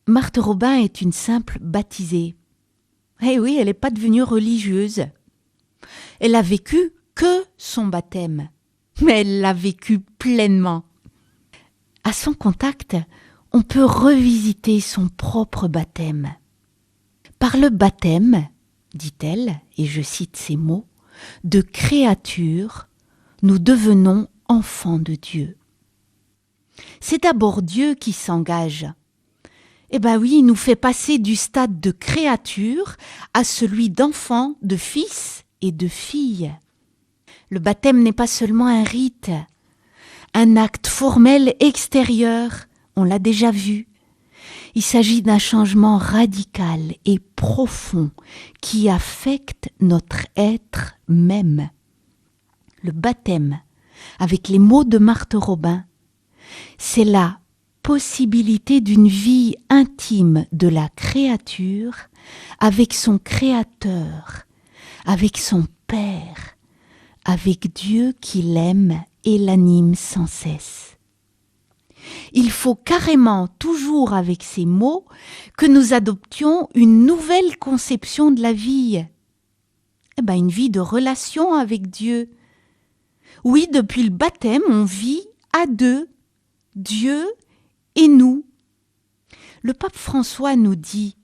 Marthe Robin est une simple baptisée. Eh oui, elle n'est pas devenue religieuse. Elle a vécu que son baptême, mais elle l'a vécu pleinement. À son contact, on peut revisiter son propre baptême. Par le baptême, dit-elle, et je cite ces mots, de créature, nous devenons enfants de Dieu. C'est d'abord Dieu qui s'engage. Eh bien oui, il nous fait passer du stade de créature à celui d'enfant, de fils et de fille. Le baptême n'est pas seulement un rite, un acte formel extérieur, on l'a déjà vu. Il s'agit d'un changement radical et profond qui affecte notre être même. Le baptême, avec les mots de Marthe Robin, c'est la possibilité d'une vie intime de la créature avec son Créateur, avec son Père, avec Dieu qui l'aime et l'anime sans cesse. Il faut carrément, toujours avec ces mots, que nous adoptions une nouvelle conception de la vie. Une vie de relation avec Dieu. Oui, depuis le baptême, on vit à deux, Dieu et nous. Le pape François nous dit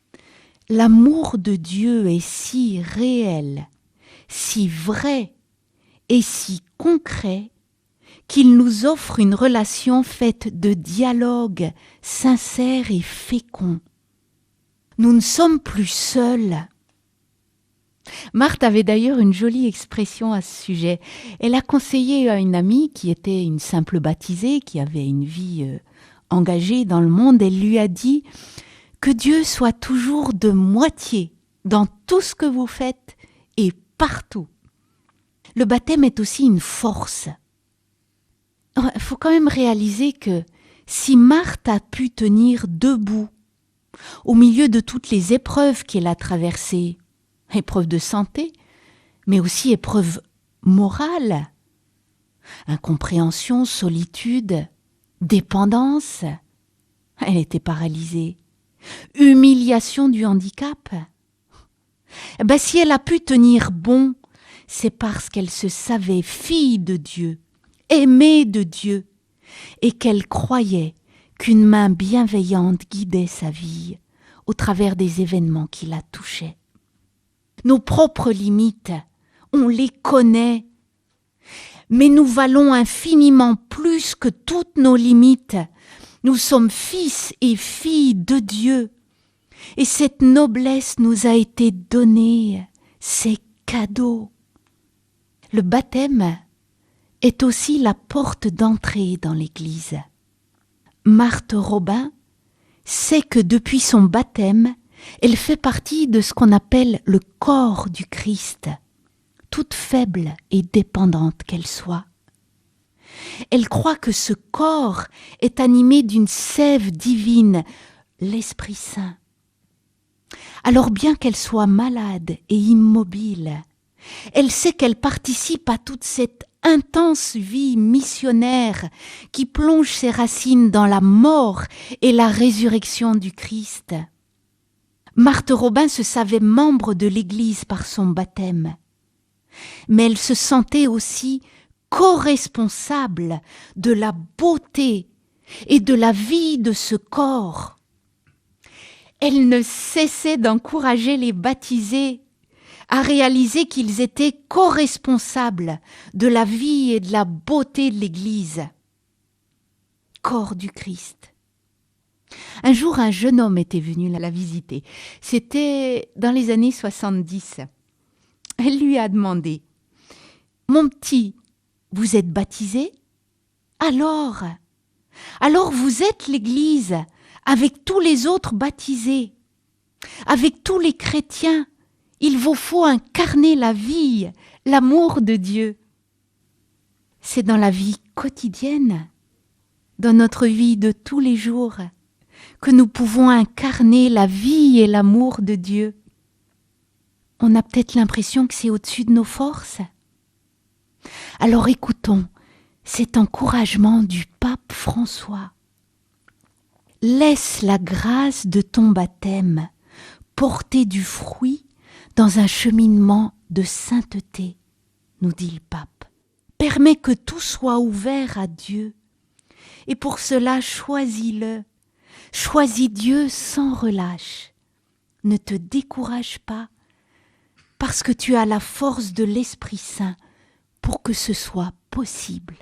« L'amour de Dieu est si réel, si vrai et si concret qu'il nous offre une relation faite de dialogue sincère et fécond. Nous ne sommes plus seuls. » Marthe avait d'ailleurs une jolie expression à ce sujet. Elle a conseillé à une amie qui était une simple baptisée, qui avait une vie engagée dans le monde, elle lui a dit « Que Dieu soit toujours de moitié dans tout ce que vous faites et partout. » Le baptême est aussi une force. Il faut quand même réaliser que si Marthe a pu tenir debout au milieu de toutes les épreuves qu'elle a traversées, épreuves de santé, mais aussi épreuves morales, incompréhension, solitude, dépendance, elle était paralysée, humiliation du handicap. Si elle a pu tenir bon, c'est parce qu'elle se savait fille de Dieu, aimée de Dieu, et qu'elle croyait qu'une main bienveillante guidait sa vie au travers des événements qui la touchaient. Nos propres limites, on les connaît, mais nous valons infiniment plus que toutes nos limites. Nous sommes fils et filles de Dieu, et cette noblesse nous a été donnée, c'est cadeau. Le baptême est aussi la porte d'entrée dans l'Église. Marthe Robin sait que depuis son baptême, elle fait partie de ce qu'on appelle le corps du Christ, toute faible et dépendante qu'elle soit. Elle croit que ce corps est animé d'une sève divine, l'Esprit Saint. Alors bien qu'elle soit malade et immobile, elle sait qu'elle participe à toute cette intense vie missionnaire qui plonge ses racines dans la mort et la résurrection du Christ. Marthe Robin se savait membre de l'Église par son baptême, mais elle se sentait aussi co-responsable de la beauté et de la vie de ce corps. Elle ne cessait d'encourager les baptisés à réaliser qu'ils étaient co-responsables de la vie et de la beauté de l'Église. Corps du Christ. Un jour, un jeune homme était venu la visiter. C'était dans les années 70. Elle lui a demandé « Mon petit, vous êtes baptisé ? Alors vous êtes l'Église avec tous les autres baptisés, avec tous les chrétiens. Il vous faut incarner la vie, l'amour de Dieu. » C'est dans la vie quotidienne, dans notre vie de tous les jours, que nous pouvons incarner la vie et l'amour de Dieu. On a peut-être l'impression que c'est au-dessus de nos forces. Alors écoutons cet encouragement du pape François. Laisse la grâce de ton baptême porter du fruit dans un cheminement de sainteté, nous dit le pape. Permets que tout soit ouvert à Dieu. Et pour cela, choisis-le. Choisis Dieu sans relâche. Ne te décourage pas, parce que tu as la force de l'Esprit Saint pour que ce soit possible.